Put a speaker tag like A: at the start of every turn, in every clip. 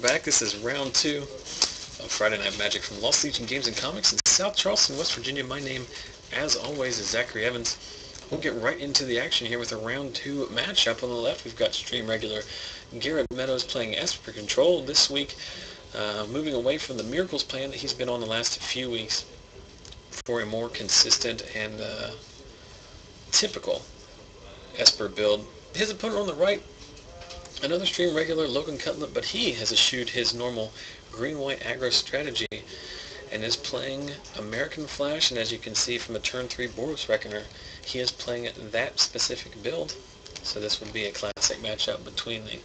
A: back. This is round 2 of Friday Night Magic from Lost Legion Games and Comics in South Charleston, West Virginia. My name, as always, is Zachary Evans. We'll get right into the action here with a round 2 matchup. On the left, we've got stream regular Garrett Meadows playing Esper Control this week, moving away from the Miracles plan that he's been on the last few weeks for a more consistent and typical Esper build. His opponent on the right, another stream regular, Logan Cutlip, but he has eschewed his normal green-white aggro strategy and is playing American Flash, and as you can see from the turn 3 Boros Reckoner, he is playing that specific build. So this would be a classic matchup between the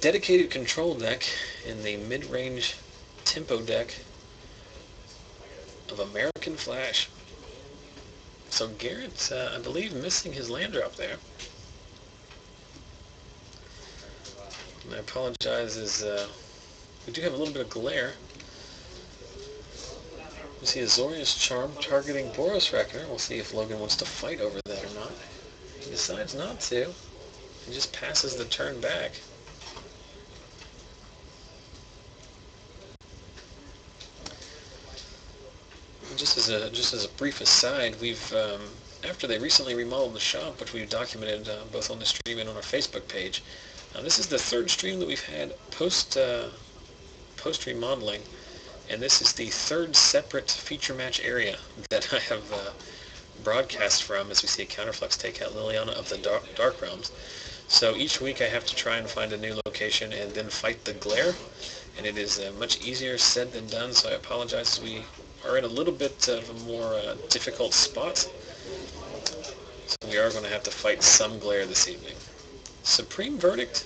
A: dedicated control deck and the mid-range tempo deck of American Flash. So Garrett, I believe, missing his land drop there. And I apologize, as we do have a little bit of glare. We see Azorius Charm targeting Boros Reckoner. We'll see if Logan wants to fight over that or not. He decides not to. He just passes the turn back. Just as a brief aside, we've after they recently remodeled the shop, which we've documented both on the stream and on our Facebook page. This is the third stream that we've had post remodeling, and this is the third separate feature match area that I have broadcast from, as we see a Counterflux take out Liliana of the Dark Realms. So each week I have to try and find a new location and then fight the glare, and it is much easier said than done, so I apologize. We are in a little bit of a more difficult spot, so we are going to have to fight some glare this evening. Supreme Verdict,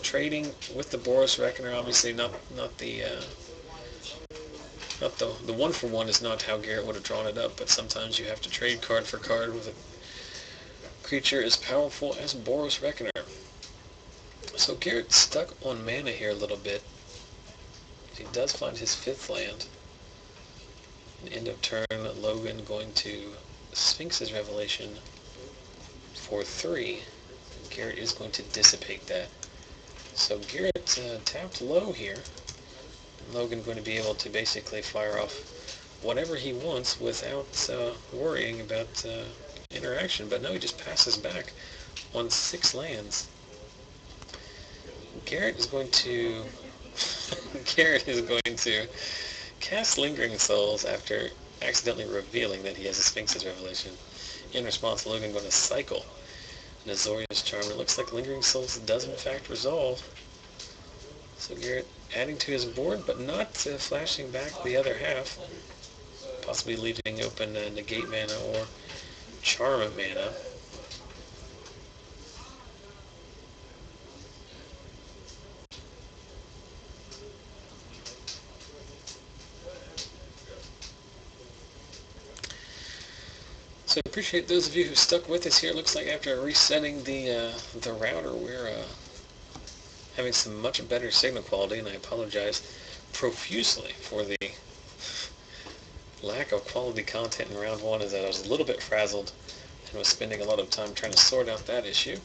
A: trading with the Boros Reckoner. Obviously not the one-for-one is not how Garrett would have drawn it up, but sometimes you have to trade card for card with a creature as powerful as Boros Reckoner. So Garrett's stuck on mana here a little bit. He does find his 5th land. End of turn, Logan going to Sphinx's Revelation for 3. Garrett is going to dissipate that. So Garrett tapped low here. Logan going to be able to basically fire off whatever he wants without worrying about interaction. But no, he just passes back on 6 lands. Garrett is going to cast Lingering Souls after accidentally revealing that he has a Sphinx's Revelation. In response, Logan going to cycle an Azorius Charm. It looks like Lingering Souls does in fact resolve. So Garrett adding to his board, but not flashing back the other half. Possibly leaving open Negate mana or Charm mana. So I appreciate those of you who stuck with us here. It looks like after resetting the router, we're having some much better signal quality, and I apologize profusely for the lack of quality content in round 1, as I was a little bit frazzled and was spending a lot of time trying to sort out that issue.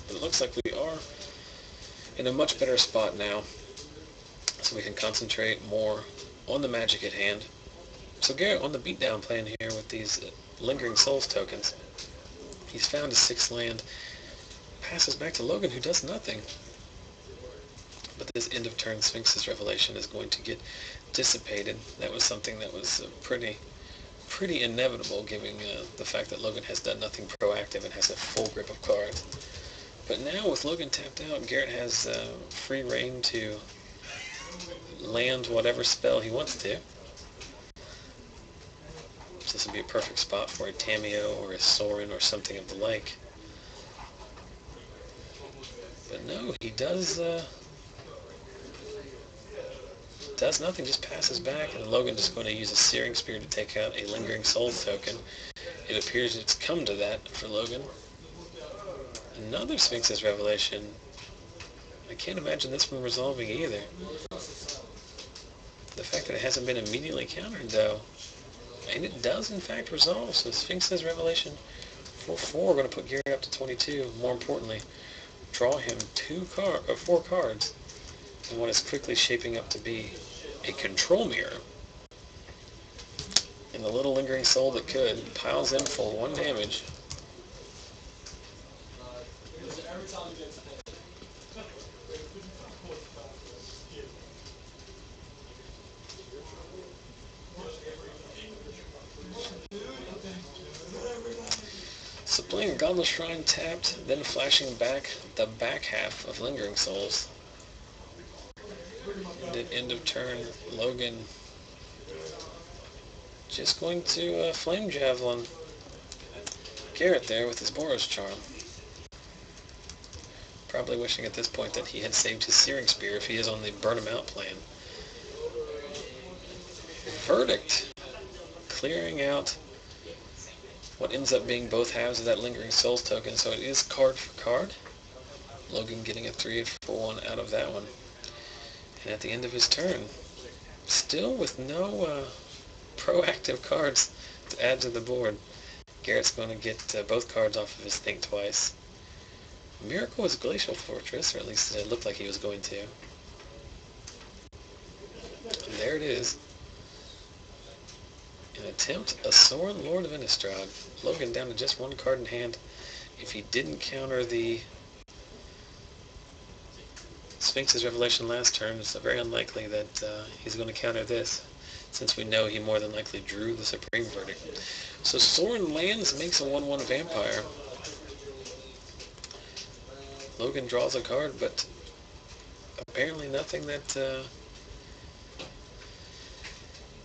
A: But it looks like we are in a much better spot now, so we can concentrate more on the magic at hand. So Garrett on the beatdown plan here with these Lingering Souls tokens. He's found his 6th land, passes back to Logan, who does nothing. But this end of turn Sphinx's Revelation is going to get dissipated. That was something that was pretty inevitable, given the fact that Logan has done nothing proactive and has a full grip of cards. But now with Logan tapped out, Garrett has free reign to land whatever spell he wants to. So this would be a perfect spot for a Tamiyo or a Sorin or something of the like. But no, he does nothing, just passes back, and Logan just going to use a Searing Spear to take out a Lingering Souls token. It appears it's come to that for Logan. Another Sphinx's Revelation. I can't imagine this one resolving either. The fact that it hasn't been immediately countered, though. And it does, in fact, resolve. So Sphinx's Revelation for 4, going to put Garrett up to 22. More importantly, draw him 4 cards And what is quickly shaping up to be a control mirror. And the little lingering soul that could piles in for 1 damage. So playing Goblet Shrine tapped, then flashing back the back half of Lingering Souls. And at end of turn, Logan just going to Flame Javelin Garrett there with his Boros Charm. Probably wishing at this point that he had saved his Searing Spear if he is on the burn him out plan. Verdict. Clearing out what ends up being both halves of that Lingering Souls token, so it is card for card. Logan getting a 3-for-1 out of that one. And at the end of his turn, still with no proactive cards to add to the board, Garrett's going to get both cards off of his Think Twice. Miracle was Glacial Fortress, or at least it looked like he was going to. And there it is. An attempt, a Sorin Lord of Innistrad. Logan down to just 1 card in hand. If he didn't counter the Sphinx's Revelation last turn, it's very unlikely that he's going to counter this, since we know he more than likely drew the Supreme Verdict. So Sorin lands, makes a 1/1 Vampire. Logan draws a card, but apparently nothing that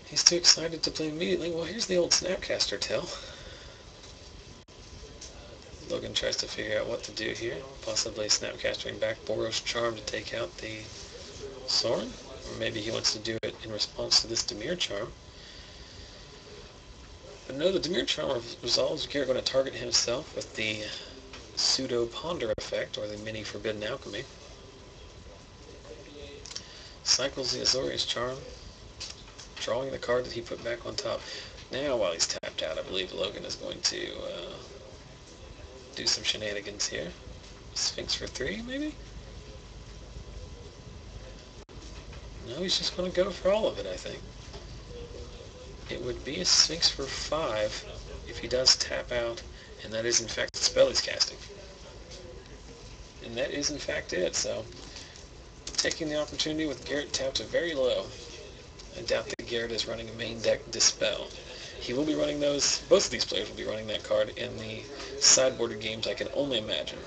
A: he's too excited to play immediately. Well, here's the old Snapcaster tell. Logan tries to figure out what to do here. Possibly Snapcastering back Boros Charm to take out the Sorin. Or maybe he wants to do it in response to this Dimir Charm. But no, the Dimir Charm resolves. Garrett going to target himself with the Pseudo Ponder effect, or the Mini Forbidden Alchemy. Cycles the Azorius Charm, drawing the card that he put back on top. Now, while he's tapped out, I believe Logan is going to do some shenanigans here. Sphinx for 3, maybe? No, he's just going to go for all of it, I think. It would be a Sphinx for 5 if he does tap out, and that is in fact the spell he's casting. And that is in fact it, so taking the opportunity with Garrett tapped very low. I doubt that Garrett is running a main deck Dispel. He will be running those, both of these players will be running that card in the sideboarded games, I can only imagine.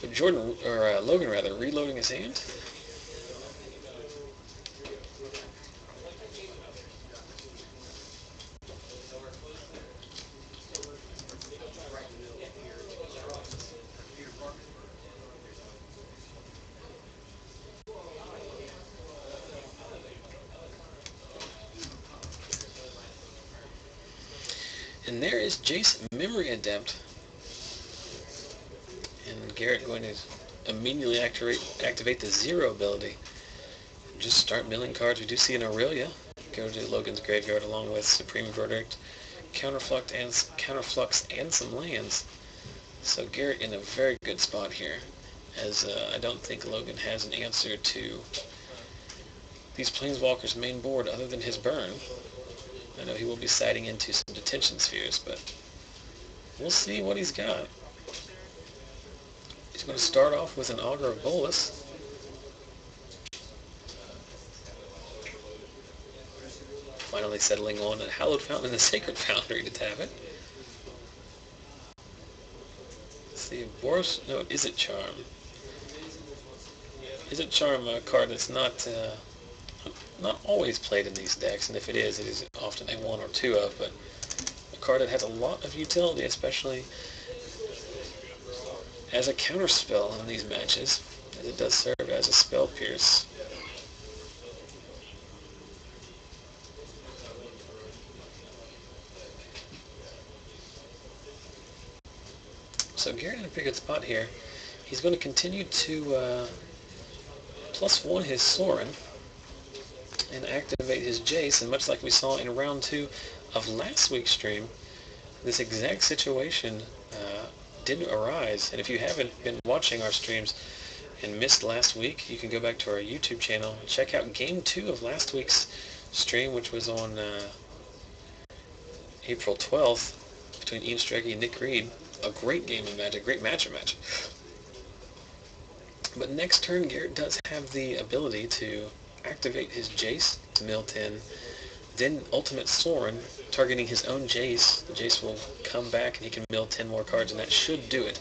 A: But Logan rather, reloading his hand. And there is Jace Memory Adept. And Garrett going to immediately activate the Zero ability. Just start milling cards. We do see an Aurelia go to Logan's graveyard along with Supreme Verdict, Counterflux, and some lands. So Garrett in a very good spot here, as I don't think Logan has an answer to these Planeswalkers' main board other than his burn. I know he will be siding into some detention spheres, but we'll see what he's got. He's going to start off with an Augur of Bolas. Finally settling on a Hallowed Fountain and the Sacred Foundry to tap it. Let's see, Boros, no, Izzet Charm. Izzet Charm, a card that's not always played in these decks, and if it is often a 1 or 2 of, but a card that has a lot of utility, especially as a counterspell in these matches, as it does serve as a spell pierce. So Garrett in a pretty good spot here. He's going to continue to +1 his Sorin and activate his Jace, and much like we saw in round 2 of last week's stream, this exact situation didn't arise. And if you haven't been watching our streams, and missed last week, you can go back to our YouTube channel and check out Game 2 of last week's stream, which was on April 12th between Ian Strachey and Nick Reed. A great game of Magic, great match. But next turn, Garrett does have the ability to activate his Jace to mill 10, then Ultimate Sorin, targeting his own Jace. The Jace will come back and he can mill 10 more cards, and that should do it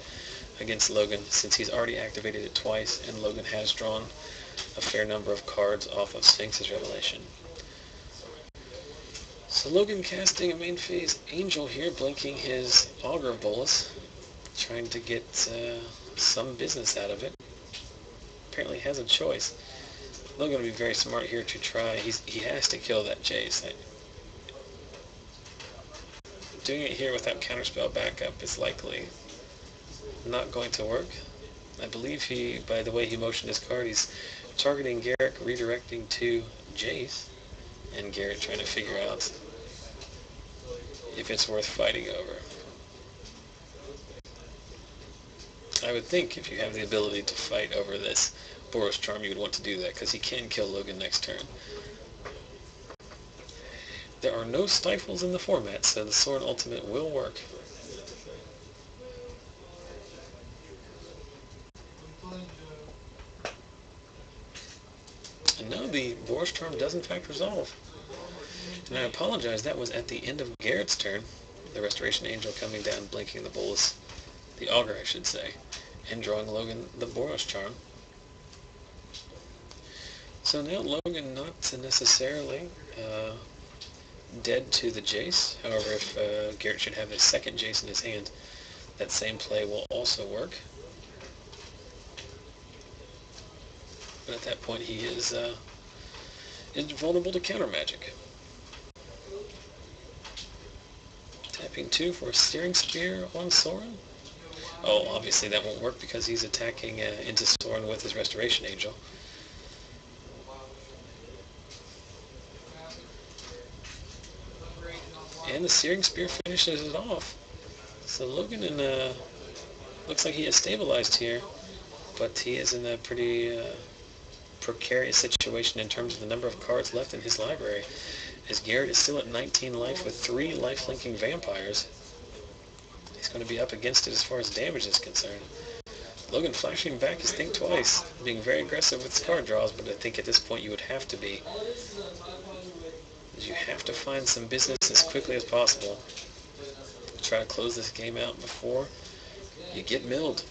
A: against Logan, since he's already activated it twice, and Logan has drawn a fair number of cards off of Sphinx's Revelation. So Logan casting a main phase Angel here, blinking his Augur Bolus, trying to get some business out of it. Apparently has a choice. Logan will be very smart here to try. He has to kill that Jace. Doing it here without counterspell backup is likely not going to work. I believe he, by the way he motioned his card, he's targeting Garrett, redirecting to Jace, and Garrett trying to figure out if it's worth fighting over. I would think if you have the ability to fight over this Boros Charm, you would want to do that, because he can kill Logan next turn. There are no stifles in the format, so the Sword Ultimate will work. And no, the Boros Charm does in fact resolve. And I apologize, that was at the end of Garrett's turn. The Restoration Angel coming down, blinking the Bolus, the Augur I should say, and drawing Logan the Boros Charm. So now Logan not necessarily dead to the Jace. However, if Garrett should have his second Jace in his hand, that same play will also work. But at that point he is vulnerable to counter magic. Tapping 2 for a Searing Spear on Sorin. Oh, obviously that won't work because he's attacking into Sorin with his Restoration Angel. And the Searing Spear finishes it off. So Logan looks like he has stabilized here, but he is in a pretty precarious situation in terms of the number of cards left in his library, as Garrett is still at 19 life with 3 life-linking vampires. He's going to be up against it as far as damage is concerned. Logan flashing back his Think Twice, being very aggressive with his card draws, but I think at this point you would have to be. You have to find some business as quickly as possible. Try to close this game out before you get milled.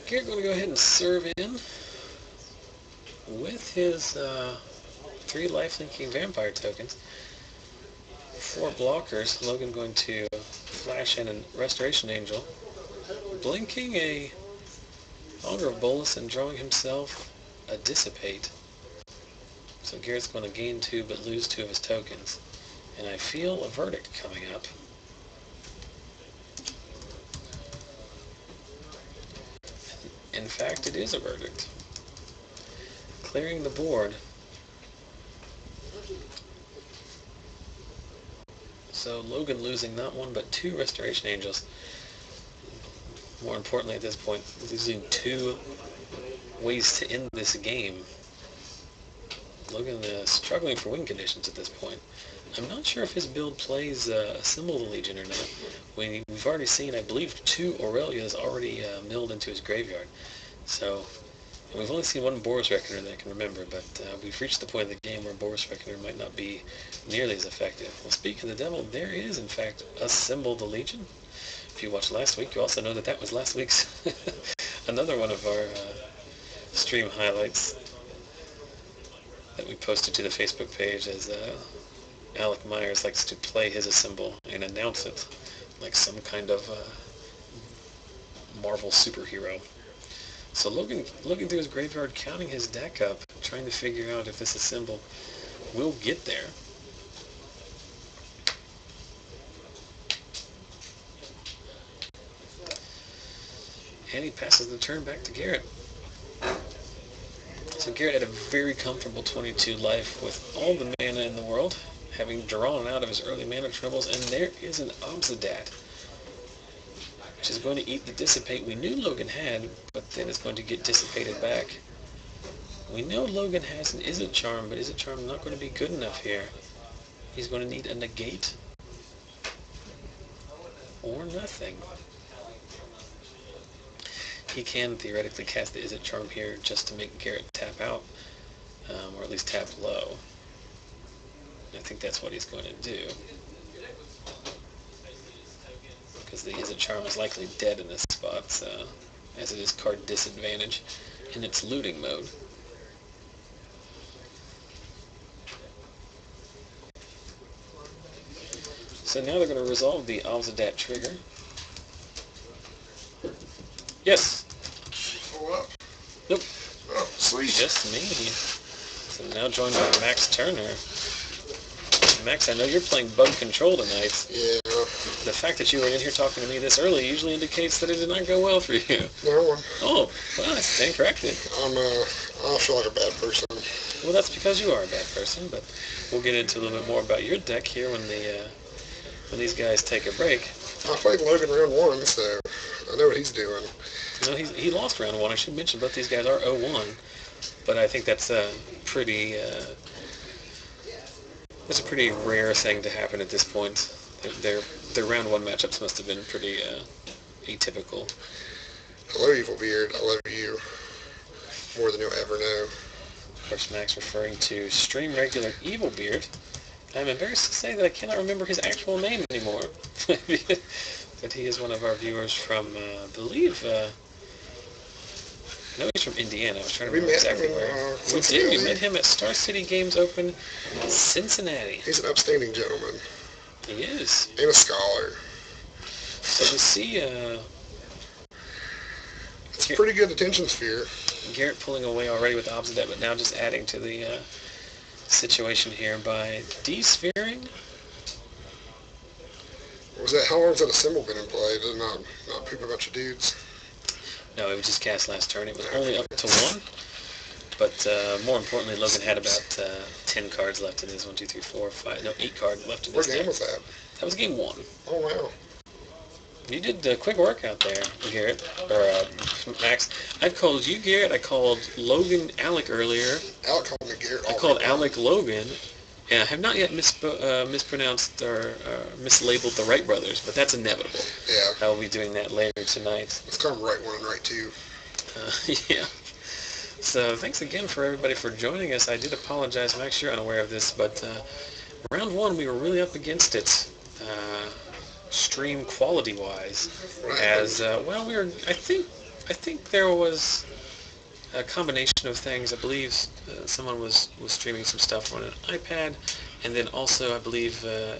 A: Garrett going to go ahead and serve in with his 3 life-linking vampire tokens. 4 blockers. Logan going to flash in a Restoration Angel, blinking a Augur of Bolus and drawing himself a Dissipate. So Garrett's going to gain 2 but lose 2 of his tokens. And I feel a verdict coming up. In fact, it is a verdict. Clearing the board. So Logan losing not 1 but 2 Restoration Angels. More importantly at this point, losing 2 ways to end this game. Logan struggling for win conditions at this point. I'm not sure if his build plays Assemble the Legion or not. We've already seen, I believe, 2 Aurelias already milled into his graveyard. So, and we've only seen 1 Boros Reckoner that I can remember, but we've reached the point of the game where Boros Reckoner might not be nearly as effective. Well, speaking of the devil, there is, in fact, Assemble the Legion. If you watched last week, you also know that that was last week's another one of our stream highlights that we posted to the Facebook page, as Alec Myers likes to play his Assemble and announce it like some kind of Marvel superhero. So Logan looking through his graveyard, counting his deck up, trying to figure out if this Assemble will get there. And he passes the turn back to Garrett. So Garrett had a very comfortable 22 life with all the mana in the world, having drawn out of his early mana troubles, and there is an Obsidat, which is going to eat the Dissipate we knew Logan had, but then it's going to get dissipated back. We know Logan has an Izzet Charm, but Izzet Charm not going to be good enough here. He's going to need a Negate or nothing. He can theoretically cast the Izzet Charm here just to make Garrett tap out, or at least tap low. I think that's what he's going to do, because the Izzet Charm is likely dead in this spot, so, as it is card disadvantage in its looting mode. So now they're going to resolve the Obsidat trigger. Yes.
B: Oh, up.
A: Nope.
B: Oh, sweet.
A: Just me. So now joined by Max Turner. Max, I know you're playing bug control tonight.
B: Yeah.
A: The fact that you were in here talking to me this early usually indicates that it did not go well for you.
B: No.
A: Oh, well, I stand corrected.
B: I feel like a bad person.
A: Well, that's because you are a bad person, but we'll get into a little bit more about your deck here when these guys take a break.
B: I played Logan round 1, so I know what he's doing.
A: No, he lost round 1. I should mention both these guys are 0-1, but I think that's a pretty rare thing to happen at this point. Their round 1 matchups must have been pretty atypical.
B: Hello, Evil Beard. I love you more than you'll ever know.
A: Of course, Max referring to stream regular Evil Beard. I'm embarrassed to say that I cannot remember his actual name anymore. But he is one of our viewers from, I believe, no, he's from Indiana. I was trying to remember exactly where. We did. We met him at Star City Games Open, Cincinnati.
B: He's an upstanding gentleman.
A: He is.
B: And a scholar.
A: So we see
B: it's a pretty good attention sphere.
A: Garrett pulling away already with Obsidat, but now just adding to the situation here by de-sphering.
B: How long has that symbol been in play? Did it not poop a bunch of dudes?
A: No, it was just cast last turn. It was only up to 1. But more importantly, Logan had about 10 cards left in his 8 cards left in his deck.
B: What game was that?
A: That was game 1.
B: Oh, wow.
A: You did quick work out there, Garrett, or Max. I called you Garrett. I called Logan Alec earlier.
B: Alec called me Garrett.
A: I called Alec Logan. And I have not yet mispronounced or mislabeled the Wright brothers, but that's inevitable.
B: Yeah.
A: I will be doing that later tonight.
B: Let's call them Wright 1 and Wright 2.
A: Yeah. So thanks again for everybody for joining us. I did apologize, Max, you're unaware of this, but round 1 we were really up against it, stream quality-wise. As well, I think there was a combination of things. I believe someone was streaming some stuff on an iPad, and then also I believe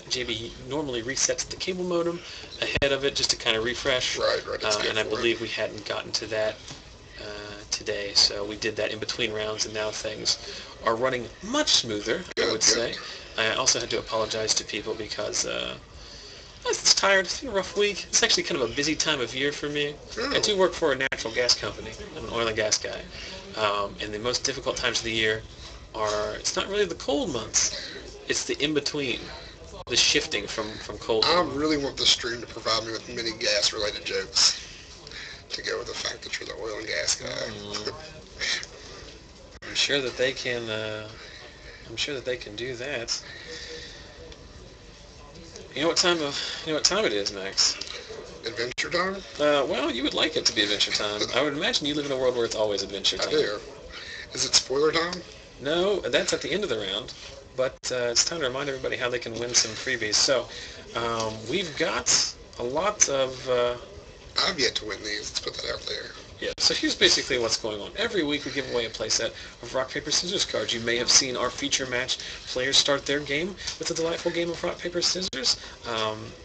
A: JB normally resets the cable modem ahead of it just to kind of refresh.
B: Right.
A: And I believe we hadn't gotten to that today, so we did that in between rounds, and now things are running much smoother, I would say. I also had to apologize to people because I was tired. It's been a rough week. It's actually kind of a busy time of year for me. I do work for a natural gas company. I'm an oil and gas guy. And the most difficult times of the year it's not really the cold months. It's the in-between, the shifting from cold.
B: I really want the stream to provide me with many gas-related jokes to go with the fact that you're the oil and gas guy.
A: I'm sure that they can. I'm sure that they can do that. You know what time it is, Max?
B: Adventure time?
A: Well, you would like it to be Adventure time. I would imagine you live in a world where it's always Adventure time.
B: I do. Is it spoiler time?
A: No, that's at the end of the round. But it's time to remind everybody how they can win some freebies. So we've got a lot of.
B: I've yet to win these. Let's put that out there.
A: Yeah, so here's basically what's going on. Every week we give away a playset of rock, paper, scissors cards. You may have seen our feature match. Players start their game with a delightful game of rock, paper, scissors.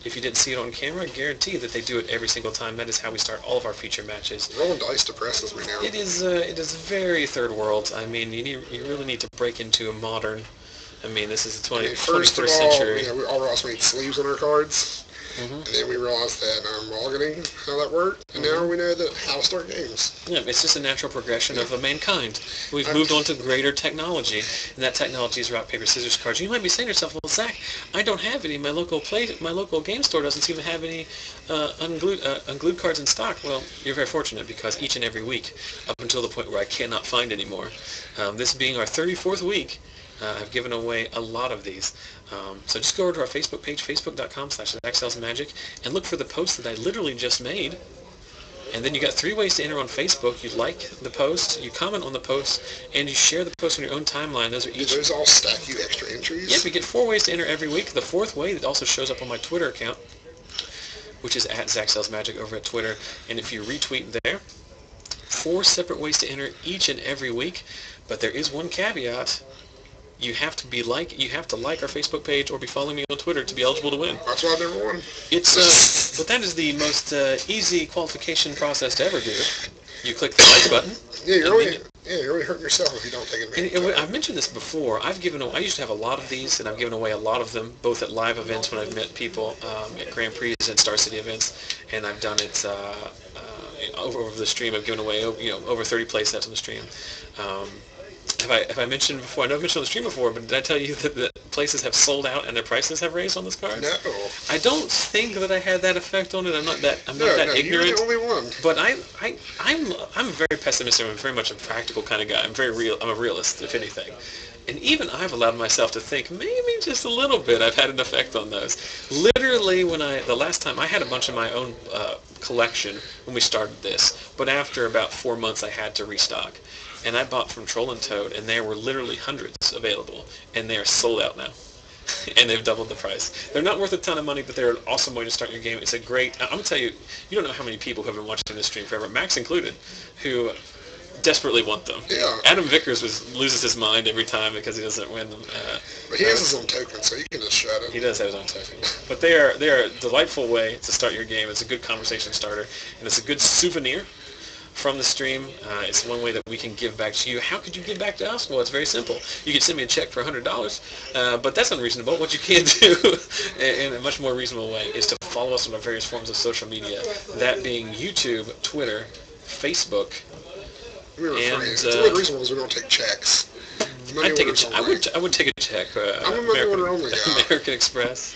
A: If you didn't see it on camera, I guarantee that they do it every single time. That is how we start all of our feature matches.
B: Rolling dice depresses me now.
A: It is very third world. I mean, you really need to break into a modern. I mean, this is the 21st century.
B: We also need sleeves on our cards. And then we realized that bargaining, how that worked, and now we know that how to start games.
A: Yeah, it's just a natural progression of mankind. We've moved on to greater technology, and that technology is rock, paper, scissors, cards. You might be saying to yourself, well, Zach, I don't have any. My local game store doesn't seem to have any unglued cards in stock. Well, you're very fortunate because each and every week, up until the point where I cannot find any more, this being our 34th week, I've given away a lot of these. So just go over to our Facebook page, facebook.com/ZachSellsMagic, and look for the post that I literally just made. And then you got 3 ways to enter on Facebook. You like the post, you comment on the post, and you share the post on your own timeline. Those are each.
B: Do those all stack you extra entries?
A: Yep, you get 4 ways to enter every week. The 4th way that also shows up on my Twitter account, which is @ZachSellsMagic over at Twitter. And if you retweet there, 4 separate ways to enter each and every week. But there is one caveat. You have to like our Facebook page or be following me on Twitter to be eligible to win.
B: That's why I've never won.
A: But that is the most easy qualification process to ever do. You click the like button.
B: Yeah, you're really hurting yourself if you don't take advantage.
A: I've mentioned this before. I used to have a lot of these, and I've given away a lot of them, both at live events when I've met people at Grand Prix and Star City events, and I've done it over the stream. I've given away over 30 play sets on the stream. Have I mentioned before? I know I've mentioned on the stream before, but did I tell you that the places have sold out and their prices have raised on this card?
B: No.
A: I don't think that I had that effect on it. I'm not that ignorant.
B: You're the only one.
A: But I'm very pessimistic. I'm very much a practical kind of guy. I'm a realist, if anything. And even I've allowed myself to think maybe just a little bit I've had an effect on those. Literally, the last time I had a bunch of my own collection when we started this, but after about 4 months I had to restock. And I bought from Troll and Toad, and there were literally hundreds available, and they are sold out now. And they've doubled the price. They're not worth a ton of money, but they're an awesome way to start your game. It's a great... I'm going to tell you, you don't know how many people who have been watching this stream forever, Max included, who desperately want them.
B: Yeah.
A: Adam Vickers loses his mind every time because he doesn't win them.
B: But he has his own token, so you can just shut him.
A: He does have his own token. But they are a delightful way to start your game. It's a good conversation starter, and it's a good souvenir from the stream. It's one way that we can give back to you. How could you give back to us? Well, it's very simple. You can send me a check for $100, but that's unreasonable. What you can do in a much more reasonable way is to follow us on our various forms of social media, that being YouTube, Twitter, Facebook,
B: it's only reasonable because we don't take checks.
A: I would take a check.
B: I'm a money order only guy.
A: American Express.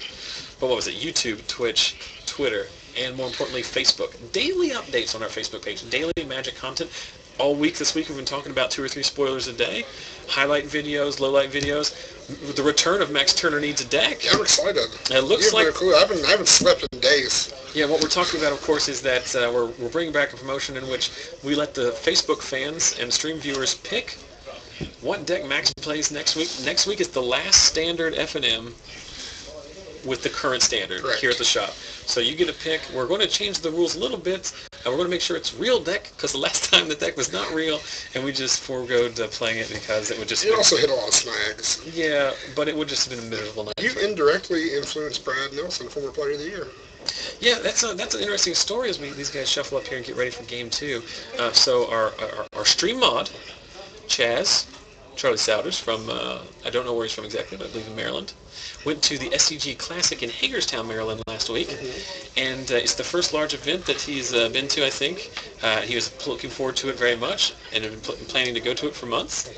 A: But what was it? YouTube, Twitch, Twitter, and more importantly, Facebook. Daily updates on our Facebook page. Daily Magic content. All week this week we've been talking about 2 or 3 spoilers a day. Highlight videos, lowlight videos. The return of Max Turner Needs a Deck.
B: Yeah, I'm excited.
A: It looks like...
B: No clue. I haven't slept in days.
A: Yeah, what we're talking about, of course, is that we're bringing back a promotion in which we let the Facebook fans and stream viewers pick what deck Max plays next week. Next week is the last standard FNM with the current standard. Correct. Here at the shop. So you get a pick. We're going to change the rules a little bit. We're going to make sure it's real deck, because the last time the deck was not real, and we just foregoed playing it because it would just...
B: It also hit a lot of snags.
A: Yeah, but it would just have been a miserable night.
B: You indirectly influenced Brad Nelson, former Player of the Year.
A: Yeah, that's an interesting story as these guys shuffle up here and get ready for Game 2. So our stream mod, Chaz, Charlie Souders from, I don't know where he's from exactly, but I believe in Maryland, went to the SCG Classic in Hagerstown, Maryland last week, and it's the first large event that he's been to, I think. He was looking forward to it very much, and had been planning to go to it for months.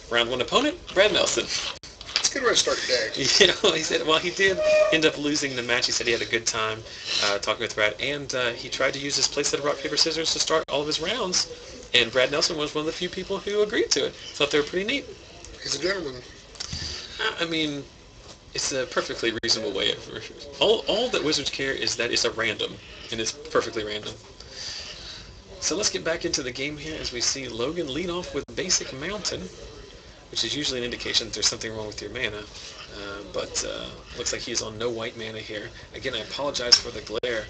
A: Round 1 opponent, Brad Nelson.
B: It's a good way to start your day.
A: He said, well, he did end up losing the match. He said he had a good time talking with Brad, and he tried to use his playset of rock, paper, scissors to start all of his rounds, and Brad Nelson was one of the few people who agreed to it. Thought they were pretty neat.
B: He's a gentleman.
A: I mean, it's a perfectly reasonable way of... All that Wizards care is that it's a random, and it's perfectly random. So let's get back into the game here as we see Logan lead off with Basic Mountain, which is usually an indication that there's something wrong with your mana. But looks like he's on no white mana here. Again, I apologize for the glare,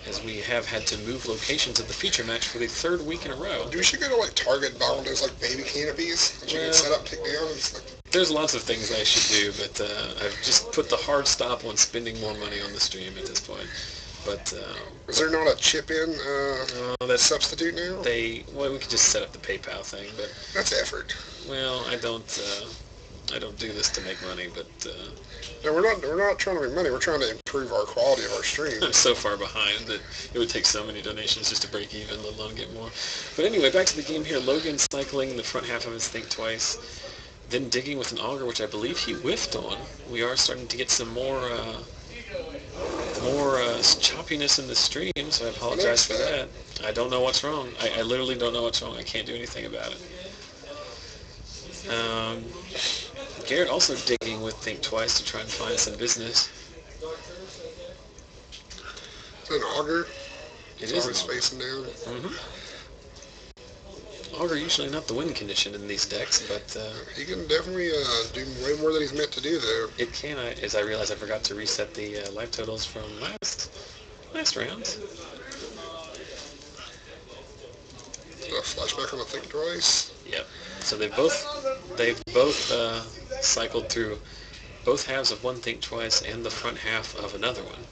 A: as we have had to move locations of the feature match for the 3rd week in a row.
B: Do we should go to like Target and buy one of those like baby canopies that you can set up, take down?
A: There's lots of things I should do, but I've just put the hard stop on spending more money on the stream at this point. But
B: is there not a chip-in substitute now?
A: We could just set up the PayPal thing, but
B: that's effort.
A: Well, I don't. I don't do this to make money, but
B: No, we're not trying to make money. We're trying to improve our quality of our
A: I'm
B: streams.
A: so far behind that it would take so many donations just to break even, let alone get more. But anyway, back to the game here. Logan cycling the front half of his Think Twice, then digging with an auger, which I believe he whiffed on. We are starting to get some more choppiness in the stream, so I apologize for that. I don't know what's wrong. I literally don't know what's wrong. I can't do anything about it. Garrett also digging with Think Twice to try and find some business.
B: Is it an auger?
A: It
B: It's
A: is
B: always
A: an auger.
B: facing down.
A: Mm-hmm. Auger usually not the win condition in these decks, but
B: He can definitely do way more than he's meant to do there.
A: it can. As I realized, I forgot to reset the life totals from last round.
B: Flashback on the Think Twice.
A: Yep. So they've both cycled through both halves of one Think Twice and the front half of another one.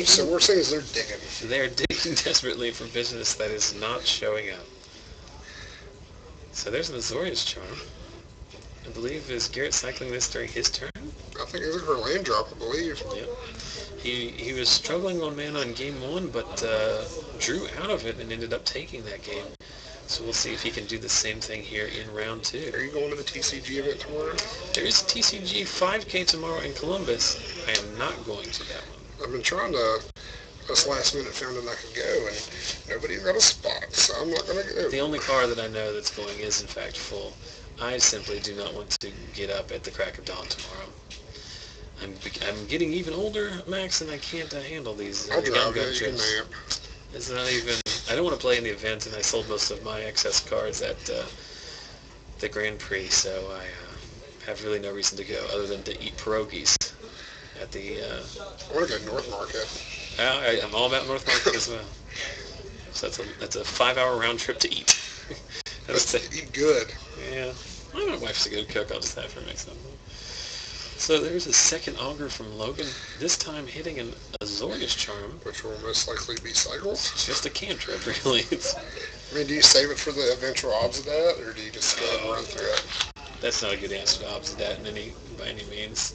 B: So we're saying is they're digging.
A: They're digging desperately for business that is not showing up. So there's an Azorius Charm. I believe, is Garrett cycling this during his turn?
B: I think he's looking for a land drop, I believe.
A: Yep. He was struggling on mana in game one, but drew out of it and ended up taking that game. So we'll see if he can do the same thing here in round two.
B: Are you going to the TCG event tomorrow?
A: There is a TCG 5K tomorrow in Columbus. I am not going to that one.
B: I've been trying to, this last minute found that I could go, and nobody's got a spot, so I'm not going to go.
A: The only car that I know that's going is in fact full. I simply do not want to get up at the crack of dawn tomorrow. I'm getting even older, Max, and I can't handle these
B: I'll
A: young
B: drive
A: gun
B: you, you can
A: trips.
B: nap.
A: It's not even. I don't want to play in the event, and I sold most of my excess cards at the Grand Prix, so I have really no reason to go other than to eat pierogies at the.
B: I want to go to North Market.
A: I'm all about North Market as well. So that's a 5-hour round trip to eat.
B: Eat good.
A: Yeah. My wife's a good cook. I'll just have her make something. So there's a second auger from Logan, this time hitting an Azorius Charm.
B: Which will most likely be cycled.
A: Just a cantrip, really.
B: I mean, do you save it for the eventual odds of that, or do you just go and run through it?
A: That's not a good answer to odds of that by any means.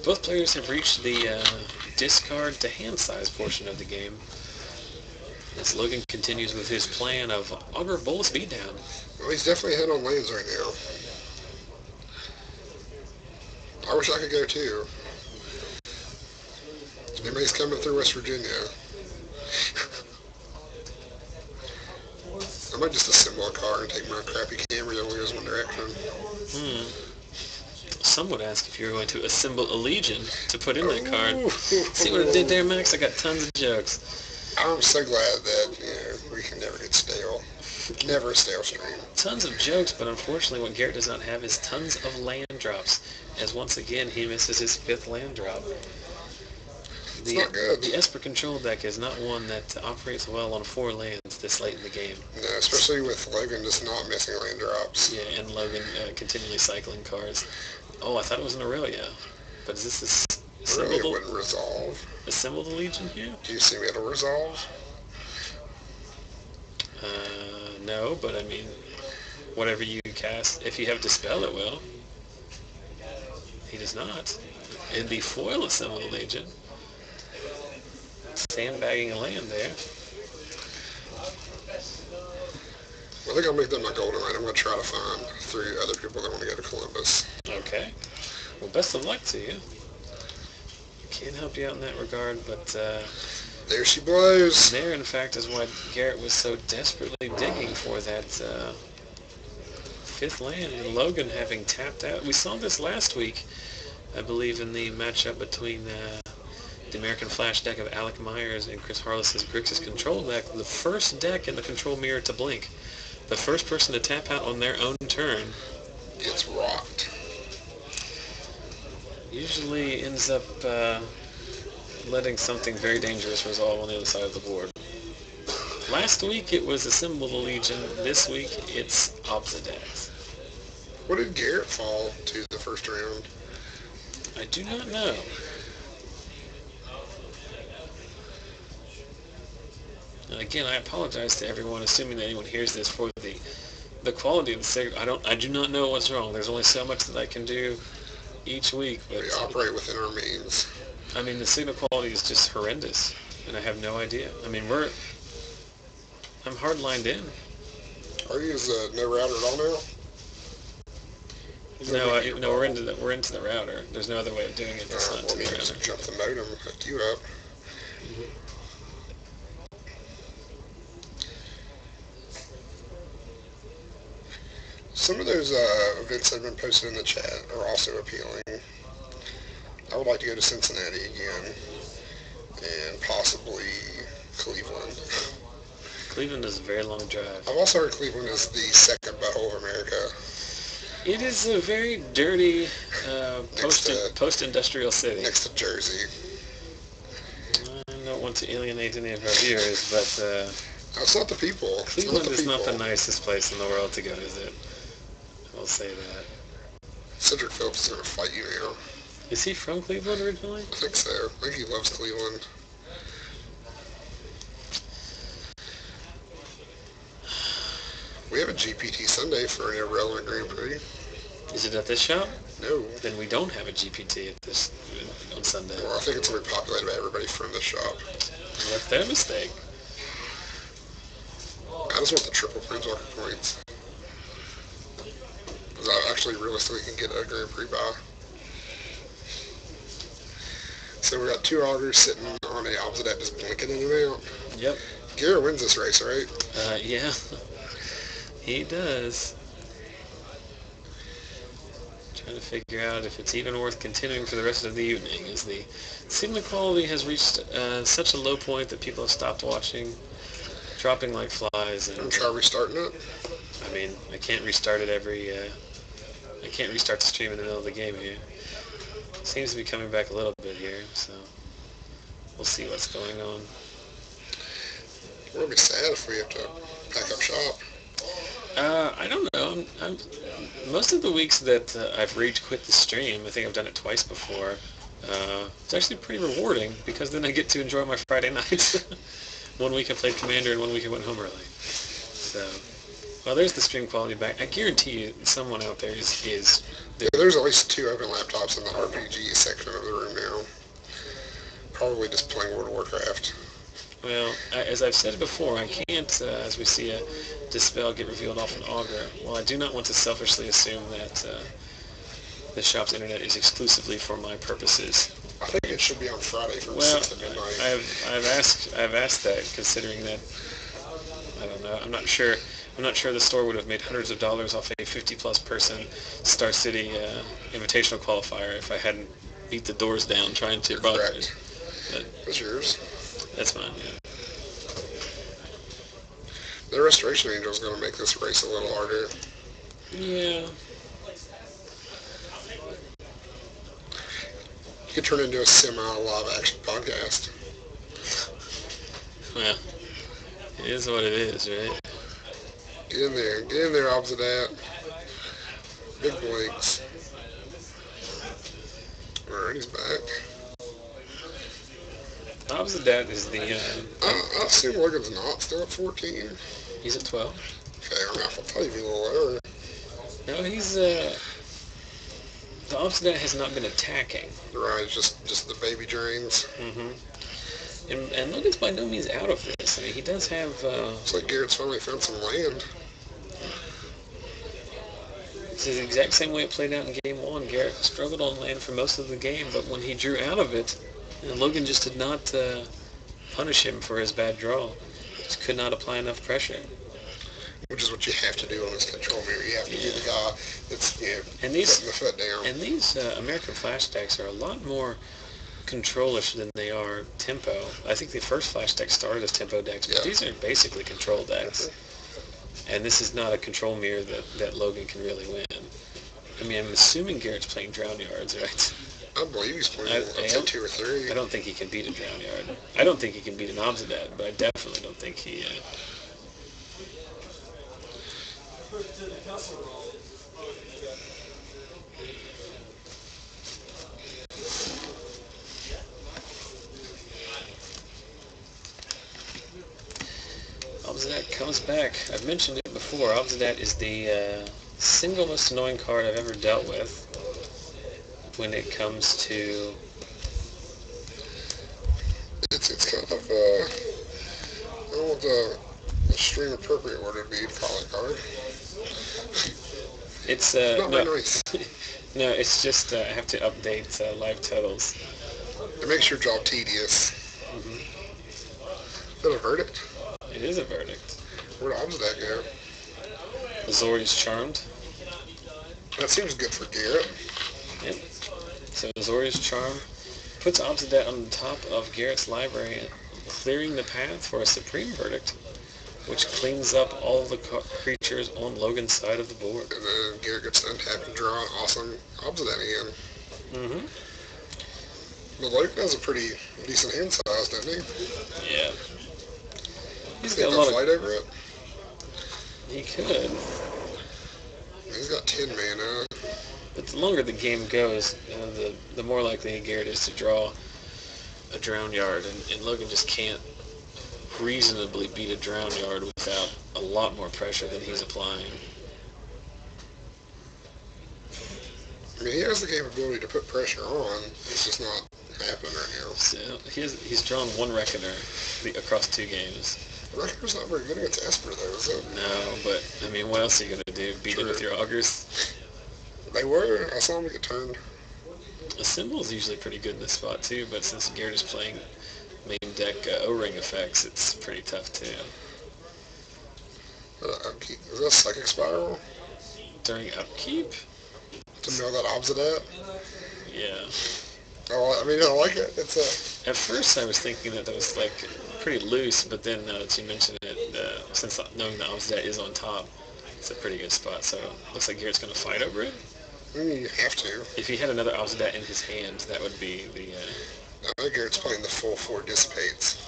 A: Both players have reached the discard to hand size portion of the game. As Logan continues with his plan of Augur Bolus beatdown.
B: Well, he's definitely ahead on lands right now. I wish I could go too. Anybody's coming through West Virginia. I might just assemble a car and take my crappy Camry that only goes one direction.
A: Some would ask if you were going to assemble a Legion to put in that card. See what it did there, Max? I got tons of jokes.
B: I'm so glad that we can never get stale. Never a stale stream.
A: Tons of jokes, but unfortunately what Garrett does not have is tons of land drops, as once again he misses his 5th land drop.
B: It's not good.
A: The Esper control deck is not one that operates well on 4 lands this late in the game.
B: No, especially with Logan just not missing land drops.
A: Yeah, and Logan continually cycling cards. Oh, I thought it was an Aurelia. But is this
B: Aurelia wouldn't resolve.
A: Assemble the Legion here?
B: Do you see me it'll resolve?
A: No, but I mean, whatever you cast, if you have Dispel, it will. He does not. It'd be foil Assemble the Legion. Sandbagging a land there.
B: Well, I think I'll make that my goal tonight. I'm going to try to find 3 other people that want to go to Columbus.
A: Okay. Well, best of luck to you. Can't help you out in that regard, but
B: there she blows.
A: there, in fact, is why Garrett was so desperately digging for that 5th land, and Logan having tapped out. We saw this last week, I believe, in the matchup between the American Flash deck of Alec Myers and Chris Harless's Grixis control deck, the first deck in the control mirror to blink. The first person to tap out on their own turn
B: gets rocked.
A: Usually ends up letting something very dangerous resolve on the other side of the board. Last week it was Assemble the Legion. This week it's Obsidax.
B: What did Garrett fall to the first round?
A: I do not know. And again, I apologize to everyone, assuming that anyone hears this, for the the quality of the signal, I do not know what's wrong. There's only so much that I can do each week. But
B: we operate within our means.
A: I mean, the signal quality is just horrendous, and I have no idea. I mean, I'm hard lined in.
B: Are you no router at all now?
A: No, we're into the router. There's no other way of doing it. That's not to the router.
B: Just jump the modem and hook you up.
A: Mm-hmm.
B: Some of those events that have been posted in the chat are also appealing. I would like to go to Cincinnati again, and possibly Cleveland.
A: Cleveland is a very long drive.
B: I've also heard Cleveland is the second butthole of America.
A: It is a very dirty post-industrial city.
B: Next to Jersey.
A: I don't want to alienate any of our viewers, but
B: it's not the people.
A: Cleveland is not the nicest place in the world to go visit. I'll say that.
B: Cedric Phillips is going to fight you now.
A: Is he from Cleveland originally?
B: I think so. I think he loves Cleveland. We have a GPT Sunday for an irrelevant Grand Prix.
A: Is it at this shop?
B: No.
A: Then we don't have a GPT on Sunday.
B: Well, I think it's going to be populated by everybody from this shop.
A: That's their mistake.
B: I just want the triple Planeswalker points. Because I actually realistically can get a Grand Prix buy. So we got two augers sitting on a opposite end just blinking in and out.
A: Yep.
B: Garrett wins this race, right?
A: Yeah. He does. Trying to figure out if it's even worth continuing for the rest of the evening, as the signal quality has reached such a low point that people have stopped watching, dropping like flies. And
B: try restarting it.
A: I mean, I can't restart it I can't restart the stream in the middle of the game here. Seems to be coming back a little bit here, so we'll see what's going on.
B: It would be sad if we have to pack up shop.
A: I don't know. Most of the weeks that I've rage quit the stream, I think I've done it twice before. It's actually pretty rewarding because then I get to enjoy my Friday nights. One week I played Commander and one week I went home early. So, well, there's the stream quality back. I guarantee you, someone out there is.
B: Yeah, there's at least two open laptops in the RPG section of the room now. Probably just playing World of Warcraft.
A: Well, as I've said before, I can't, as we see a Dispel get revealed off an Augur. Well, I do not want to selfishly assume that the shop's internet is exclusively for my purposes.
B: I think it should be on Friday from
A: well,
B: 6 to midnight.
A: I've asked that, considering that, I don't know, I'm not sure the store would have made hundreds of dollars off a 50-plus person Star City Invitational qualifier if I hadn't beat the doors down trying to buy it.
B: That's yours.
A: That's fine, yeah.
B: The Restoration Angel is going to make this race a little harder.
A: Yeah.
B: You could turn it into a semi-live action podcast.
A: Well, it is what it is, right?
B: Get in there, opposite that. Big blinks. Alright, he's back.
A: Opposite that is the...
B: I assume Logan's not still at 14.
A: He's at 12.
B: Okay, I thought he'd be a little lower.
A: No, he's... The opposite that has not been attacking.
B: Right, just the baby drains.
A: Mm-hmm. And Logan's by no means out of this. I mean, he does have...
B: It's like Garrett's finally found some land.
A: It's the exact same way it played out in Game 1. Garrett struggled on land for most of the game, but when he drew out of it, Logan just did not punish him for his bad draw. Just could not apply enough pressure.
B: Which is what you have to do on this control mirror. You have to be the guy that's, putting the foot down.
A: And these American Flash decks are a lot more control-ish than they are tempo. I think the first Flash deck started as tempo decks, but these are basically control decks. And this is not a control mirror that Logan can really win. I mean, I'm assuming Garrett's playing Drown Yards, right?
B: I believe he's playing, I'd say 2 or 3.
A: I don't think he can beat a Drown Yard. I don't think he can beat an Obsidat, but I definitely don't think he... Obsidat comes back. I've mentioned it before. 4. Obsidat is the single most annoying card I've ever dealt with when it comes to...
B: It's kind of, I don't know what the string appropriate word would be to call it card.
A: It's,
B: Not
A: no,
B: very nice.
A: no, it's just, I have to update live totals.
B: It makes your job tedious.
A: Hmm.
B: Is that a verdict?
A: It is a verdict.
B: Where'd Obsidat go?
A: Azorius Charmed.
B: That seems good for Garrett.
A: Yep. So Azorius Charm puts Obsidat on the top of Garrett's library, clearing the path for a Supreme Verdict, which cleans up all of the creatures on Logan's side of the board.
B: And then Garrett gets to untap and draw an awesome Obsidat again.
A: Mm-hmm.
B: But Logan has a pretty decent hand size, doesn't he?
A: Yeah. He's
B: Think
A: got a
B: they'll
A: lot
B: fight over it?
A: He could.
B: He's got 10 mana.
A: But the longer the game goes, the more likely Garrett is to draw a Drown Yard, and Logan just can't reasonably beat a Drown Yard without a lot more pressure than he's applying.
B: I mean, he has the capability to put pressure on. It's just not happening right now.
A: So he's drawn one Reckoner across 2 games.
B: Reckoner's not very good against Esper, though, is it?
A: No, but, I mean, what else are you going to do? Beat it with your Augurs?
B: They were. I saw them get turned.
A: A Symbol's usually pretty good in this spot, too, but since Garrett is playing main deck O-Ring effects, it's pretty tough, too.
B: Is that Psychic Spiral?
A: During upkeep?
B: To know that Obsidat?
A: Yeah.
B: Oh, I mean, I like it. It's a...
A: At first, I was thinking that was, like, pretty loose, but then now that you mention it, since knowing the Obsidat is on top, it's a pretty good spot, so looks like Garrett's going to fight over it.
B: I mean, you have to.
A: If he had another Obsidat in his hand, that would be the...
B: I think Garrett's playing the full 4 Dissipates.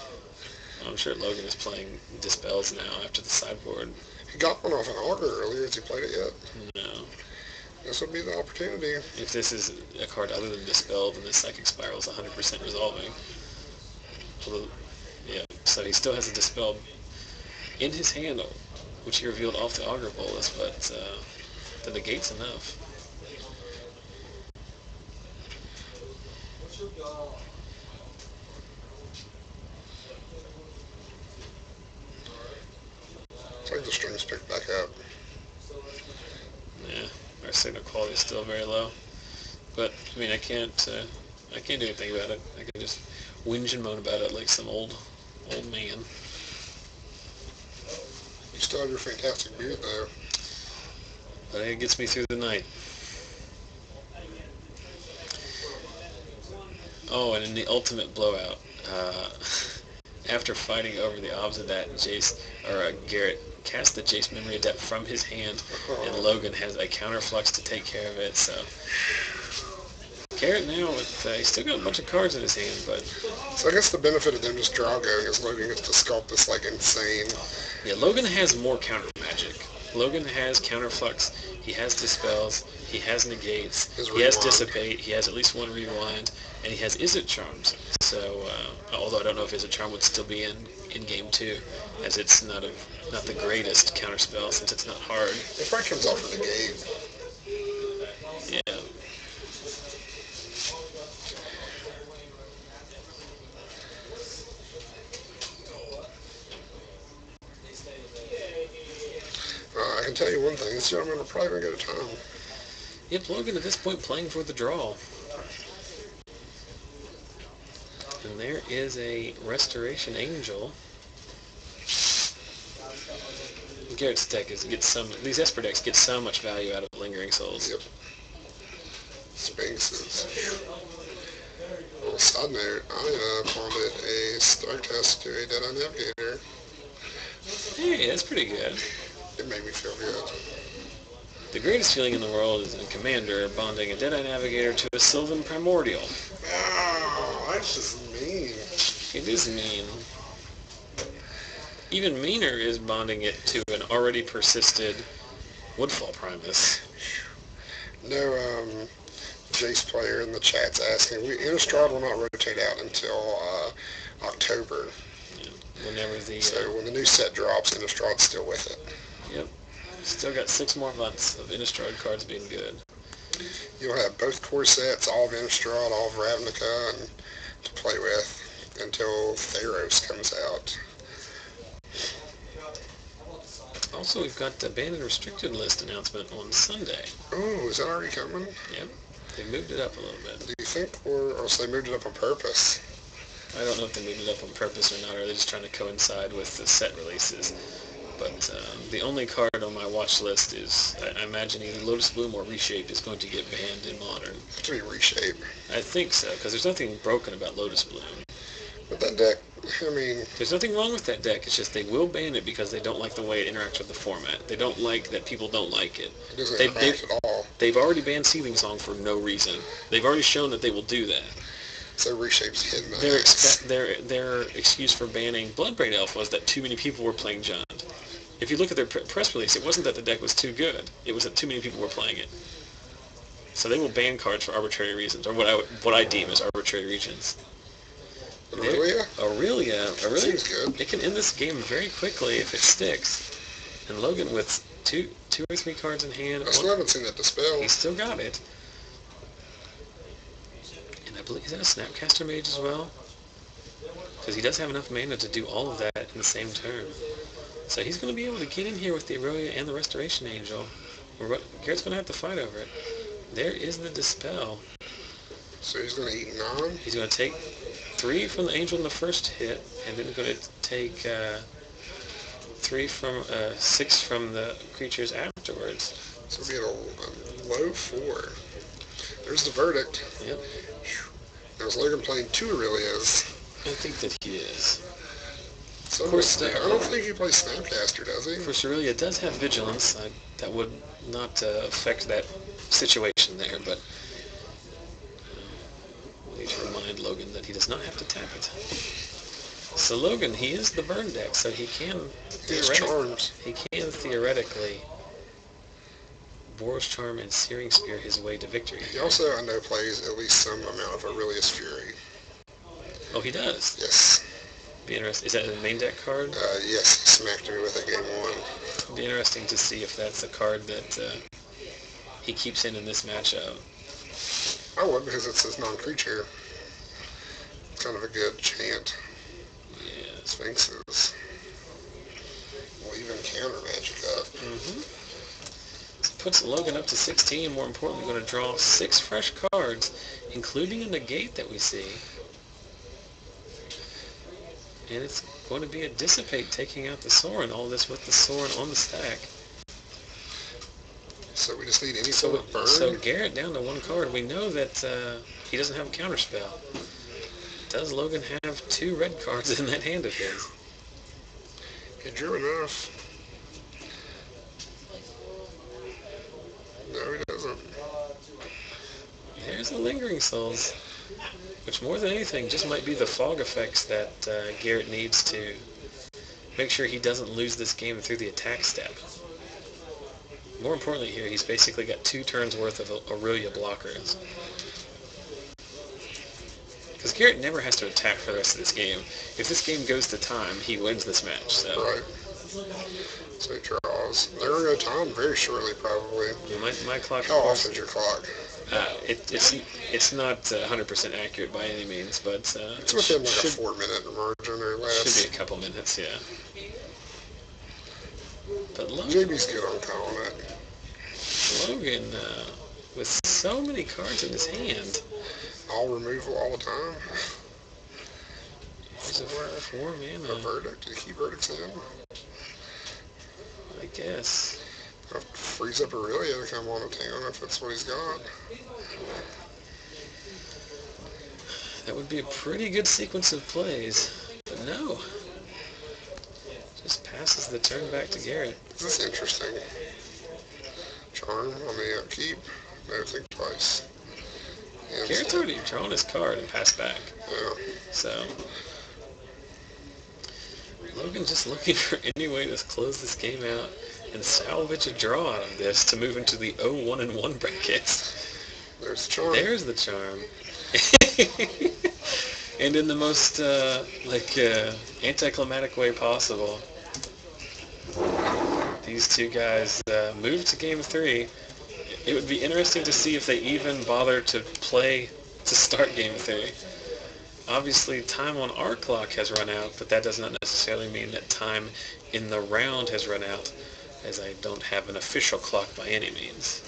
A: I'm sure Logan is playing Dispels now after the sideboard.
B: He got one off an Augur earlier. Has he played it yet?
A: No.
B: This would be the opportunity.
A: If this is a card other than Dispel, then the Psychic Spiral is 100% resolving. Although, yeah, so he still has a Dispel in his hand, which he revealed off the Augur Bolus, but the negate's enough.
B: It's like the strings picked back up.
A: Yeah, our signal quality is still very low. But, I mean, I can't do anything about it. I can just whinge and moan about it like some old man.
B: You still have your fantastic beard, though.
A: But it gets me through the night. Oh, and in the ultimate blowout, after fighting over the Obsidat, Garrett cast the Jace Memory Adept from his hand, and Logan has a counterflux to take care of it, so... Garrett now, he's still got a bunch of cards in his hand, but...
B: So I guess the benefit of them just draw going is Logan gets to sculpt this, like, insane...
A: Yeah, Logan has more counter magic. Logan has counterflux, he has dispels, he has negates, he has dissipate, he has at least one rewind, and he has Izzet Charms. So, although I don't know if Izzet Charm would still be in game 2, as it's not the greatest counterspell since it's not hard.
B: It probably comes off a negate.
A: Yeah.
B: I can tell you one thing, this gentleman will probably run out of time.
A: Yep, Logan at this point playing for the draw. And there is a Restoration Angel. Garrett's deck these Esper decks get so much value out of Lingering Souls.
B: Yep. Sphinxes. Well, side note, I called it a strike test to a Deadeye Navigator.
A: Hey, that's pretty good.
B: It made me feel good.
A: The greatest feeling in the world is in Commander bonding a Deadeye Navigator to a Sylvan Primordial.
B: Oh, that's just mean.
A: It is mean. Even meaner is bonding it to an already persisted Woodfall Primus.
B: No, Jace player in the chat's asking, Innistrad will not rotate out until October.
A: Yeah, whenever the...
B: So when the new set drops, Innistrad's still with it.
A: Yep. Still got 6 more months of Innistrad cards being good.
B: You'll have both core sets, all of Innistrad, all of Ravnica, and to play with until Theros comes out.
A: Also, we've got the banned and restricted list announcement on Sunday.
B: Oh, is that already coming?
A: Yep. They moved it up a little bit.
B: Do you think, or so they moved it up on purpose?
A: I don't know if they moved it up on purpose or not, or they're just trying to coincide with the set releases. But the only card on my watch list is, I imagine either Lotus Bloom or Reshape is going to get banned in Modern.
B: To be Reshape.
A: I think so, because there's nothing broken about Lotus Bloom.
B: But that deck, I mean...
A: There's nothing wrong with that deck, it's just they will ban it because they don't like the way it interacts with the format. They don't like that people don't like it.
B: It doesn't interact at all.
A: They've already banned Seething Song for no reason. They've already shown that they will do that.
B: So Reshape's hidden.
A: Their excuse for banning Bloodbraid Elf was that too many people were playing Jund. If you look at their press release, it wasn't that the deck was too good. It was that too many people were playing it. So they will ban cards for arbitrary reasons, or what I deem as arbitrary reasons. Aurelia
B: Seems good.
A: It can end this game very quickly if it sticks. And Logan with two or three cards in hand.
B: I still haven't seen that Dispel.
A: He's still got it. And I believe, is that a Snapcaster Mage as well? Because he does have enough mana to do all of that in the same turn. So he's going to be able to get in here with the Aurelia and the Restoration Angel. Garrett's going to have to fight over it. There is the Dispel.
B: So he's going to eat 9?
A: He's going to take 3 from the Angel in the first hit, and then he's going to take 6 from the creatures afterwards.
B: So we had a low 4. There's the verdict.
A: Yep.
B: Now is Logan playing 2 Aurelias?
A: I think that he is.
B: So
A: of course,
B: I don't think he plays Snapcaster, does he?
A: Of course, Aurelia does have Vigilance. That would not affect that situation there, but I need to remind Logan that he does not have to tap it. So Logan, he is the burn deck, so he can theoretically Boros Charm and Searing Spear his way to victory.
B: He also, I know, plays at least some amount of Aurelia's Fury.
A: Oh, he does?
B: Yes.
A: Be interesting. Is that a main deck card?
B: Yes, he smacked me with it game 1.
A: Be interesting to see if that's a card that he keeps in this matchup.
B: I would, because it's his non-creature. Kind of a good chant.
A: Yeah.
B: Sphinxes. Will even counter magic up.
A: Mm-hmm. So puts Logan up to 16. More importantly, going to draw 6 fresh cards, including a negate that we see. And it's going to be a Dissipate taking out the Sorin. All this with the Sorin on the stack.
B: So we just need any sort of burn?
A: So Garrett down to 1 card. We know that he doesn't have a counterspell. Does Logan have 2 red cards in that hand of his?
B: He drew enough. No, he doesn't.
A: There's the Lingering Souls, which more than anything just might be the fog effects that Garrett needs to make sure he doesn't lose this game through the attack step. More importantly here, he's basically got 2 turns worth of Aurelia blockers. Because Garrett never has to attack for the rest of this game. If this game goes to time, he wins this match. So.
B: Right. So he draws. They're going to go time very shortly, probably.
A: My clock.
B: How off is your clock?
A: It's not 100% accurate by any means, but
B: it's within like a 4-minute margin or less.
A: Should be a couple minutes, yeah. But Logan,
B: JB's good on calling it.
A: Logan, with so many cards in his hand.
B: All removal all the time.
A: There's a 4 mana.
B: A verdict? Did he keep verdicts in?
A: I guess.
B: I'll freeze up Aurelia to come on a town if that's what he's got.
A: That would be a pretty good sequence of plays. But no. Just passes the turn back to Garrett.
B: This is interesting. Charm on the upkeep. Never think twice. And
A: Garrett's already drawn his card and passed back.
B: Yeah.
A: So Logan's just looking for any way to close this game out and salvage a draw out of this to move into the 0-1-1 brackets.
B: There's the charm.
A: There's the charm. And in the most anticlimactic way possible, these two guys move to Game 3. It would be interesting to see if they even bother to play to start Game 3. Obviously, time on our clock has run out, but that does not necessarily mean that time in the round has run out, as I don't have an official clock by any means.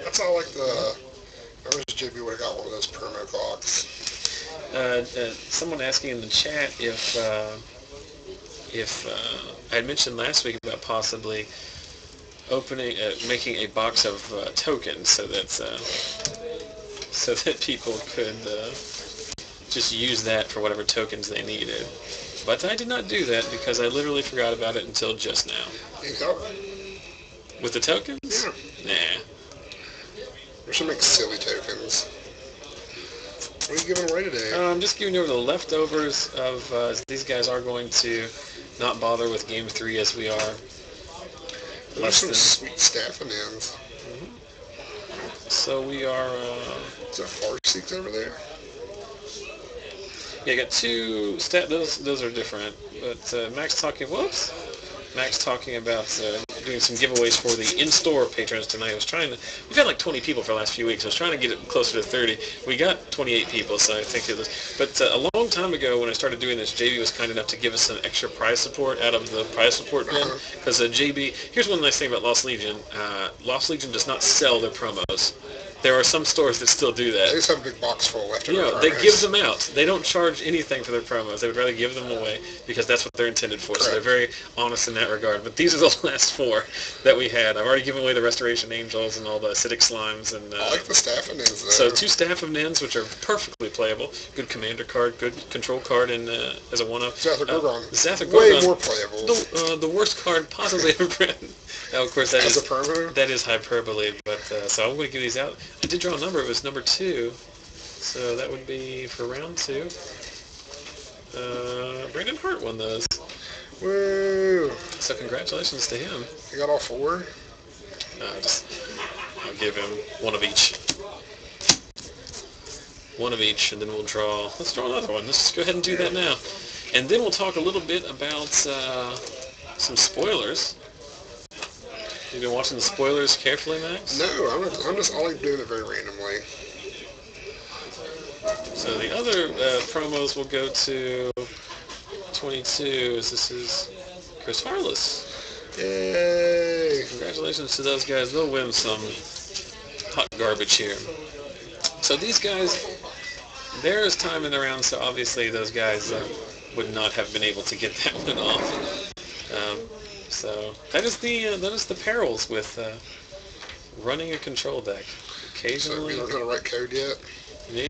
B: That's all like I wish JB would have got one of those promo clocks.
A: Someone asking in the chat if I had mentioned last week about possibly making a box of tokens so that people could just use that for whatever tokens they needed. But I did not do that because I literally forgot about it until just now.
B: Need help?
A: With the tokens?
B: Yeah.
A: Nah.
B: We should make silly tokens. What are you giving away today?
A: I'm just giving over the leftovers of these guys are going to not bother with Game 3 as we are.
B: There's some sweet staff and ends.
A: So we are...
B: Is there Farseeks over there?
A: Yeah, I got two those are different. But Max talking about doing some giveaways for the in-store patrons tonight. We've had like 20 people for the last few weeks. I was trying to get it closer to 30. We got 28 people, so I think it was. But a long time ago when I started doing this, JB was kind enough to give us some extra prize support out of the prize support bin. Because JB, here's one nice thing about Lost Legion. Lost Legion does not sell their promos. There are some stores that still do that.
B: They just have a big box full left over.
A: You know, they give them out. They don't charge anything for their promos. They would rather give them away because that's what they're intended for. Correct. So they're very honest in that regard. But these are the last 4 that we had. I've already given away the Restoration Angels and all the acidic slimes. And
B: I like the Staff of Nins, though.
A: So 2 Staff of Nins, which are perfectly playable. Good commander card, good control card, and as a 1-up.
B: Zathagorgon. Way more playable.
A: The worst card possibly ever written. Now, of course, that is hyperbole, but so I'm going to give these out. I did draw a number. It was number 2, so that would be for round 2. Brandon Hart won those.
B: Woo!
A: So congratulations to him.
B: You got all 4?
A: I'll give him one of each. One of each, and then we'll draw. Let's draw another one. Let's just go ahead and do that now. And then we'll talk a little bit about some spoilers. You been watching the spoilers carefully, Max?
B: No, I like doing it very randomly.
A: So the other promos will go to 22, as this is Chris Harless.
B: Yay!
A: Congratulations to those guys. They'll win some hot garbage here. So these guys, there is time in the round, so obviously those guys would not have been able to get that one off. So that is the perils with running a control deck. Occasionally.
B: So you don't know how to write code yet?
A: Me?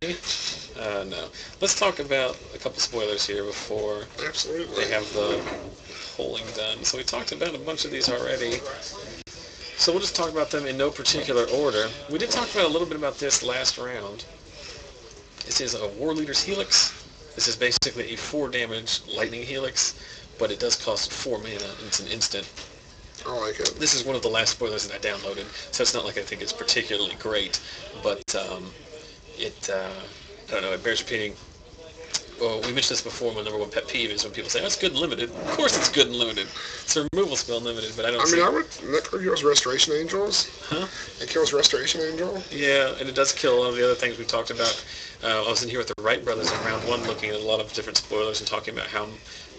A: No. Let's talk about a couple spoilers here before they have the polling done. So we talked about a bunch of these already. So we'll just talk about them in no particular order. We did talk about a little bit about this last round. This is a War Leader's Helix. This is basically a 4 damage lightning helix, but it does cost 4 mana. It's an instant.
B: I like it.
A: This is one of the last spoilers that I downloaded, so it's not like I think it's particularly great, but I don't know, it bears repeating. Well, we mentioned this before, my number 1 pet peeve is when people say, oh, it's good and limited. Of course it's good and limited. It's a removal spell and limited, but I don't see...
B: that card kills Restoration Angels.
A: Huh?
B: It kills Restoration Angel.
A: Yeah, and it does kill a lot of the other things we talked about. I was in here with the Wright brothers in round 1 looking at a lot of different spoilers and talking about how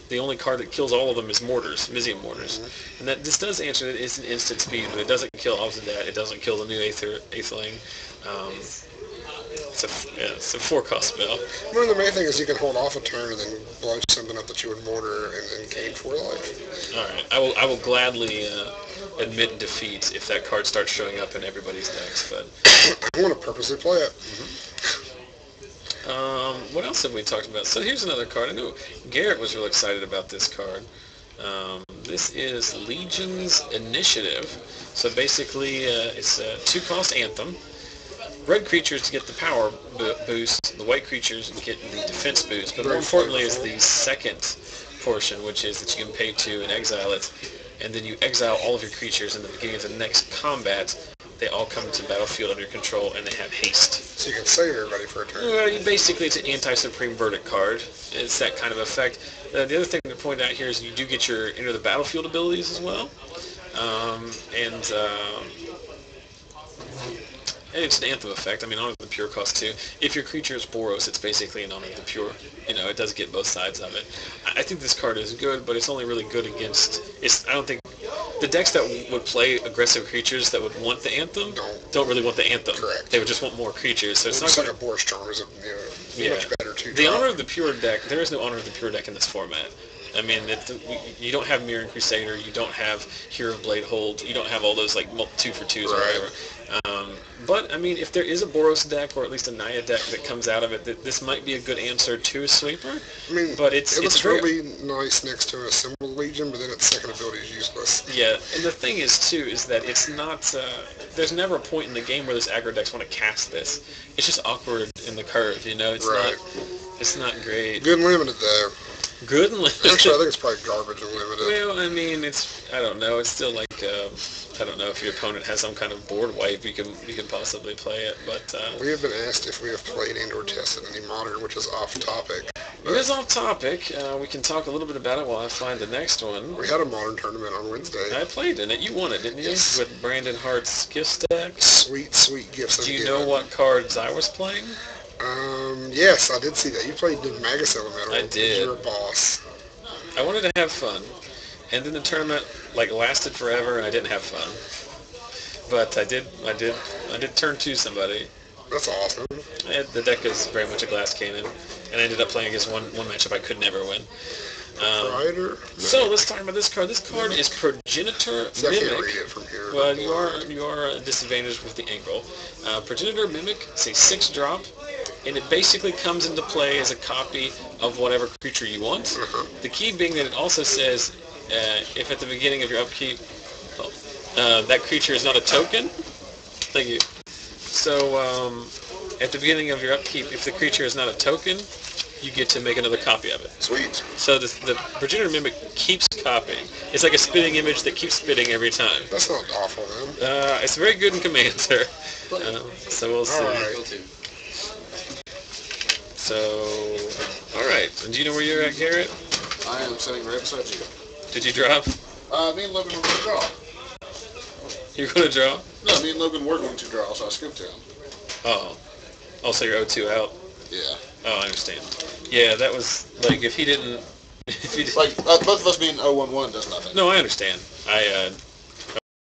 A: the only card that kills all of them is Mortars, Mizium Mortars. Mm-hmm. And that this does answer that it's an instant speed, but it doesn't kill Obsidat, it doesn't kill the new Aetheling. It's a 4-cost spell.
B: One of the main thing is you can hold off a turn and then blow something up that you would mortar and gain 4 life.
A: Alright, I will gladly admit defeat if that card starts showing up in everybody's decks, but...
B: I want to purposely play it.
A: Mm-hmm. What else have we talked about? So here's another card. I know Garrett was real excited about this card. This is Legion's Initiative. So basically, it's a 2-cost Anthem. Red creatures to get the power boost, the white creatures get the defense boost, but more importantly is the second portion, which is that you can pay 2 and exile it, and then you exile all of your creatures, and at the beginning of the next combat, they all come into the battlefield under your control, and they have haste.
B: So you can save everybody for a turn.
A: Well, basically, it's an anti-Supreme Verdict card. It's that kind of effect. The other thing to point out here is you do get your Enter the Battlefield abilities as well. And it's an Anthem effect. I mean, Honor of the Pure costs 2. If your creature is Boros, it's basically an Honor of the Pure. You know, it does get both sides of it. I think this card is good, but it's only really good against... I don't think... The decks that would play aggressive creatures that would want the Anthem don't really want the Anthem.
B: Correct.
A: They would just want more creatures. So it's
B: Well,
A: not
B: like
A: gonna,
B: a Boros Charm is a much better two
A: The Honor of the Pure deck, there is no Honor of the Pure deck in this format. I mean, you don't have Mirran Crusader, you don't have Hero of Blade Hold, you don't have all those like 2-for-2s or whatever. But I mean, if there is a Boros deck or at least a Naya deck that comes out of it, this might be a good answer to a sweeper.
B: I mean,
A: but
B: it looks really nice next to a Symbol Legion, but then its second ability is useless.
A: Yeah, and the thing is too is that it's not. There's never a point in the game where those aggro decks want to cast this. It's just awkward in the curve, you know. It's not. It's not great.
B: Good and limited though.
A: Good and limited.
B: Actually, I think it's probably garbage and limited.
A: Well, I mean, I don't know. It's still like, I don't know if your opponent has some kind of board wipe, you can possibly play it. But
B: we have been asked if we have played and/or tested any Modern, which is off topic.
A: It is off topic. We can talk a little bit about it while I find the next one.
B: We had a Modern tournament on Wednesday.
A: I played in it. You won it, didn't you?
B: Yes.
A: With Brandon Hart's gift stack.
B: Sweet, sweet gifts.
A: Do you know what cards I was playing?
B: Yes, I did see that. You played the Magus Elemental.
A: I did.
B: You're a boss.
A: I wanted to have fun, and then the tournament lasted forever, and I didn't have fun. But I did turn to somebody.
B: That's awesome.
A: The deck is very much a glass cannon, and I ended up playing against one matchup I could never win. So let's talk about this card. This card is Progenitor Mimic.
B: I can't read it from here.
A: Well, you are disadvantaged with the angle. Progenitor Mimic is a 6-drop, and it basically comes into play as a copy of whatever creature you want. The key being that it also says if at the beginning of your upkeep that creature is not a token. Thank you. So at the beginning of your upkeep, if the creature is not a token, you get to make another copy of it.
B: Sweet.
A: So the Progenitor Mimic keeps copying. It's like a spitting image that keeps spitting every time.
B: That's not awful, man.
A: It's very good in Commander. So we'll see.
B: All right.
A: So, all right. And do you know where you're at, Garrett?
C: I am sitting right beside you.
A: Did you drop?
C: Me and Logan were going to draw.
A: You're going to draw?
C: No, me and Logan were going to draw, so I skipped him.
A: Oh. Also, you're 0-2 out?
C: Yeah.
A: Oh, I understand. Yeah, that was, like, if he didn't...
C: Like, both of us being 0-1-1 does nothing.
A: No, I understand.